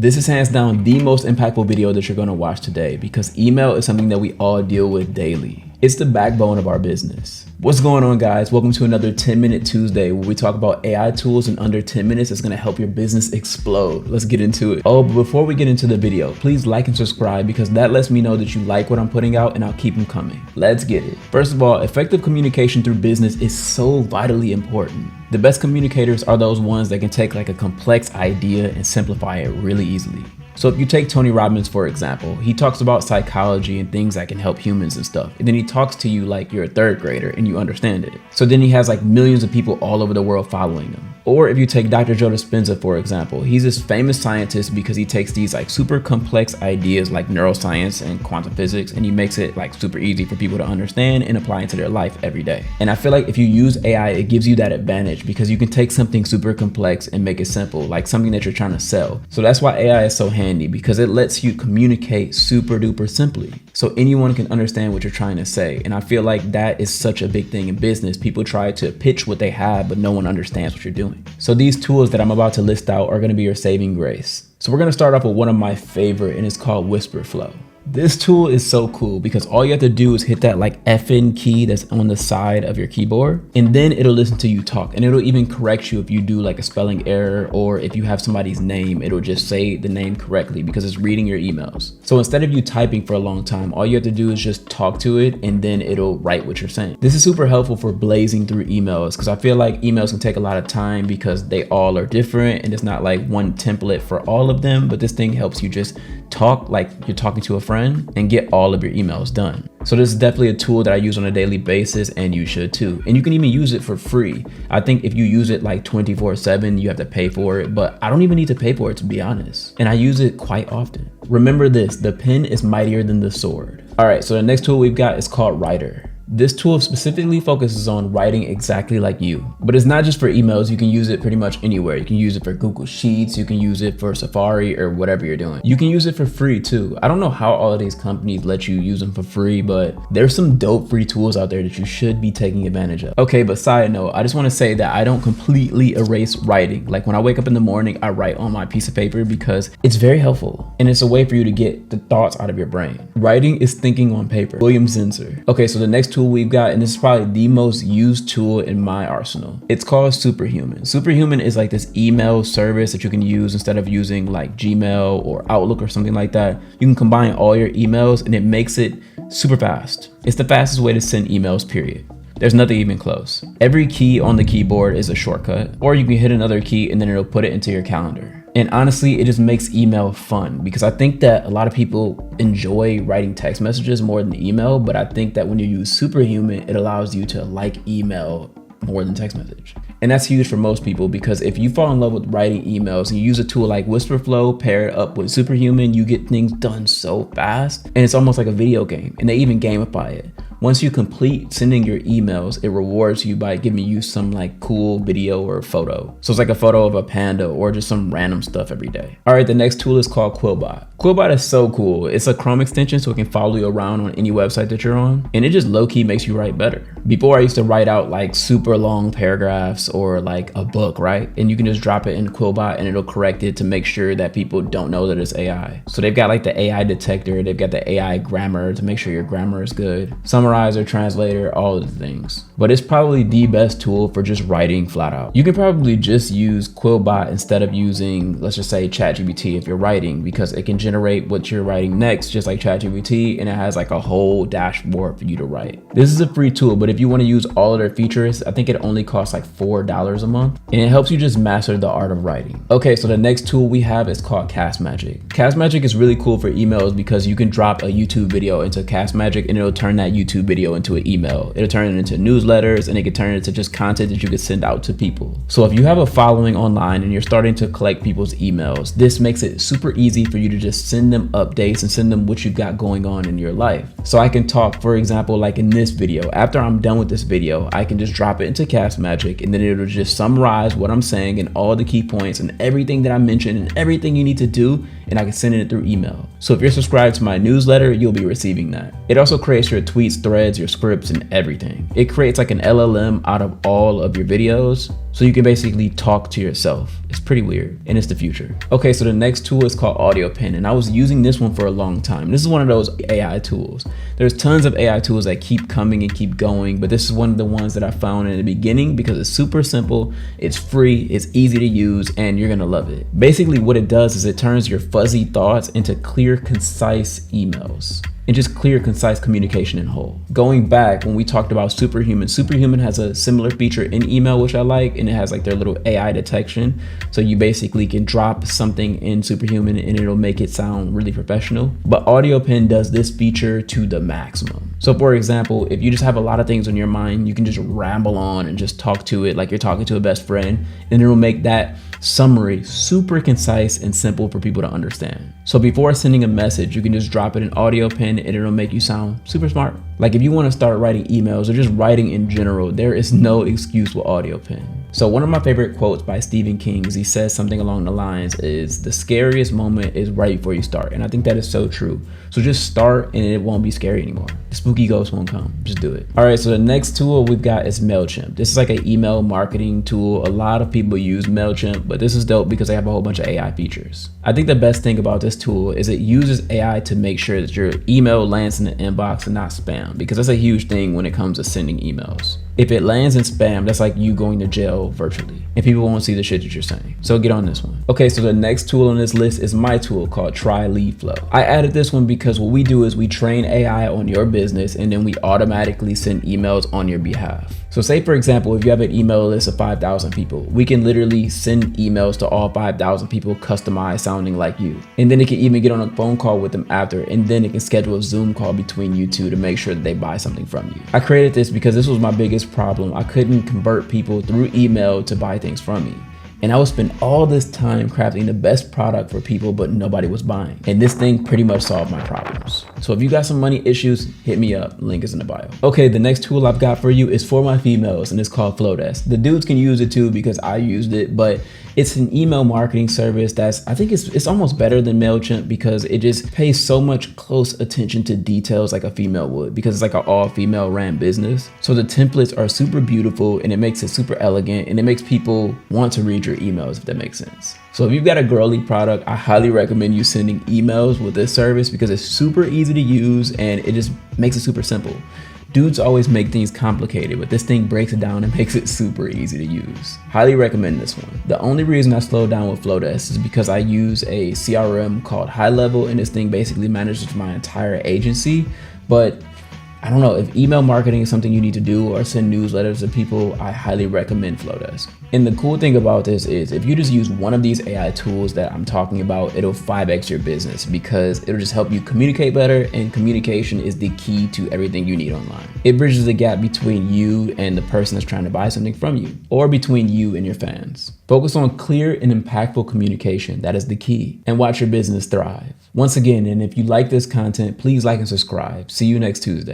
This is hands down the most impactful video that you're gonna watch today because email is something that we all deal with daily. It's the backbone of our business. What's going on, guys? Welcome to another 10-Minute Tuesday where we talk about AI tools in under 10 minutes that's gonna help your business explode. Let's get into it. Oh, but before we get into the video, please like and subscribe because that lets me know that you like what I'm putting out and I'll keep them coming. Let's get it. First of all, effective communication through business is so vitally important. The best communicators are those ones that can take like a complex idea and simplify it really easily. So if you take Tony Robbins, for example, he talks about psychology and things that can help humans and stuff. And then he talks to you like you're a third grader and you understand it. So then he has like millions of people all over the world following him. Or if you take Dr. Joe Dispenza, for example, he's this famous scientist because he takes these like super complex ideas like neuroscience and quantum physics and he makes it like super easy for people to understand and apply into their life every day. And I feel like if you use AI, it gives you that advantage because you can take something super complex and make it simple, like something that you're trying to sell. So that's why AI is so handy because it lets you communicate super duper simply. So anyone can understand what you're trying to say. And I feel like that is such a big thing in business. People try to pitch what they have, but no one understands what you're doing. So these tools that I'm about to list out are going to be your saving grace. So we're going to start off with one of my favorite and it's called Whisper Flow. This tool is so cool because all you have to do is hit that like FN key that's on the side of your keyboard and then it'll listen to you talk and it'll even correct you if you do like a spelling error or if you have somebody's name, it'll just say the name correctly because it's reading your emails. So instead of you typing for a long time, all you have to do is just talk to it and then it'll write what you're saying. This is super helpful for blazing through emails because I feel like emails can take a lot of time because they all are different and it's not like one template for all of them, but this thing helps you just talk like you're talking to a friend and get all of your emails done. So this is definitely a tool that I use on a daily basis and you should too. And you can even use it for free. I think if you use it like 24/7, you have to pay for it, but I don't even need to pay for it to be honest. And I use it quite often. Remember this, the pen is mightier than the sword. All right, so the next tool we've got is called Rytr. This tool specifically focuses on writing exactly like you, but it's not just for emails. You can use it pretty much anywhere. You can use it for Google Sheets. You can use it for Safari or whatever you're doing. You can use it for free too. I don't know how all of these companies let you use them for free, but there's some dope free tools out there that you should be taking advantage of. Okay, but side note, I just want to say that I don't completely erase writing. Like when I wake up in the morning, I write on my piece of paper because it's very helpful and it's a way for you to get the thoughts out of your brain. Writing is thinking on paper. William Zinsser. Okay, so the next tool we've got, and this is probably the most used tool in my arsenal. It's called Superhuman. Superhuman is like this email service that you can use instead of using like Gmail or Outlook or something like that. You can combine all your emails and it makes it super fast. It's the fastest way to send emails, period. There's nothing even close. Every key on the keyboard is a shortcut, or you can hit another key and then it'll put it into your calendar. And honestly, it just makes email fun because I think that a lot of people enjoy writing text messages more than email, but I think that when you use Superhuman, it allows you to like email more than text message. And that's huge for most people because if you fall in love with writing emails and you use a tool like Whisperflow paired up with Superhuman, you get things done so fast and it's almost like a video game and they even gamify it. Once you complete sending your emails, it rewards you by giving you some like cool video or photo. So it's like a photo of a panda or just some random stuff every day. All right, the next tool is called QuillBot. QuillBot is so cool. It's a Chrome extension so it can follow you around on any website that you're on. And it just low-key makes you write better. Before I used to write out like super long paragraphs or like a book, right? And you can just drop it in QuillBot and it'll correct it to make sure that people don't know that it's AI. So they've got like the AI detector, they've got the AI grammar to make sure your grammar is good. Summarizer, translator, all of the things. But it's probably the best tool for just writing flat out. You can probably just use QuillBot instead of using, let's just say ChatGPT if you're writing because it can generate what you're writing next just like ChatGPT and it has like a whole dashboard for you to write. This is a free tool, but if you want to use all of their features, I think it only costs like $4 a month and it helps you just master the art of writing. Okay, so the next tool we have is called Castmagic. Castmagic is really cool for emails because you can drop a YouTube video into Castmagic and it'll turn that YouTube video into an email. It'll turn it into newsletters and it can turn it into just content that you could send out to people. So if you have a following online and you're starting to collect people's emails, this makes it super easy for you to just send them updates and send them what you got going on in your life. So I can talk, for example, like in this video, after I'm done with this video, I can just drop it into Castmagic and then it'll just summarize what I'm saying and all the key points and everything that I mentioned and everything you need to do, and I can send it through email. So if you're subscribed to my newsletter, you'll be receiving that. It also creates your tweets, threads, your scripts, and everything. It creates like an LLM out of all of your videos. So you can basically talk to yourself. It's pretty weird, and it's the future. Okay, so the next tool is called Audiopin, and I was using this one for a long time. This is one of those AI tools. There's tons of AI tools that keep coming and keep going, but this is one of the ones that I found in the beginning because it's super simple, it's free, it's easy to use, and you're gonna love it. Basically what it does is it turns your fuzzy thoughts into clear, concise emails. And just clear, concise communication in whole. Going back, when we talked about Superhuman, Superhuman has a similar feature in email, which I like, and it has like their little AI detection. So you basically can drop something in Superhuman and it'll make it sound really professional. But Audiopin does this feature to the maximum. So for example, if you just have a lot of things on your mind, you can just ramble on and just talk to it like you're talking to a best friend, and it'll make that summary super concise and simple for people to understand. So before sending a message, you can just drop it in Audiopin and it'll make you sound super smart. Like if you want to start writing emails or just writing in general, there is no excuse with Audiopin. So one of my favorite quotes by Stephen King is he says something along the lines is the scariest moment is right before you start. And I think that is so true. So just start and it won't be scary anymore. The spooky ghost won't come, just do it. All right, so the next tool we've got is MailChimp. This is like an email marketing tool. A lot of people use MailChimp, but this is dope because they have a whole bunch of AI features. I think the best thing about this tool is it uses AI to make sure that your email lands in the inbox and not spam, because that's a huge thing when it comes to sending emails. If it lands in spam, that's like you going to jail virtually, and people won't see the shit that you're saying. So get on this one. Okay, so the next tool on this list is my tool called Try Lead Flow. I added this one because what we do is we train AI on your business and then we automatically send emails on your behalf. So say for example, if you have an email list of 5,000 people, we can literally send emails to all 5,000 people customized sounding like you. And then it can even get on a phone call with them after, and then it can schedule a Zoom call between you two to make sure that they buy something from you. I created this because this was my biggest problem. I couldn't convert people through email to buy things from me. And I would spend all this time crafting the best product for people, but nobody was buying. And this thing pretty much solved my problems. So if you got some money issues, hit me up. Link is in the bio. Okay, the next tool I've got for you is for my females, and it's called Flowdesk. The dudes can use it too because I used it, but it's an email marketing service that's, I think it's almost better than MailChimp because it just pays so much close attention to details like a female would, because it's like an all female ran business. So the templates are super beautiful and it makes it super elegant and it makes people want to read your emails, if that makes sense. So if you've got a girly product, I highly recommend you sending emails with this service because it's super easy to use and it just makes it super simple. Dudes always make things complicated, but this thing breaks it down and makes it super easy to use. Highly recommend this one. The only reason I slowed down with Flowdesk is because I use a CRM called High Level, and this thing basically manages my entire agency. But I don't know, if email marketing is something you need to do or send newsletters to people, I highly recommend Flowdesk. And the cool thing about this is if you just use one of these AI tools that I'm talking about, it'll 5x your business because it'll just help you communicate better, and communication is the key to everything you need online. It bridges the gap between you and the person that's trying to buy something from you, or between you and your fans. Focus on clear and impactful communication. That is the key. And watch your business thrive. Once again, and if you like this content, please like and subscribe. See you next Tuesday.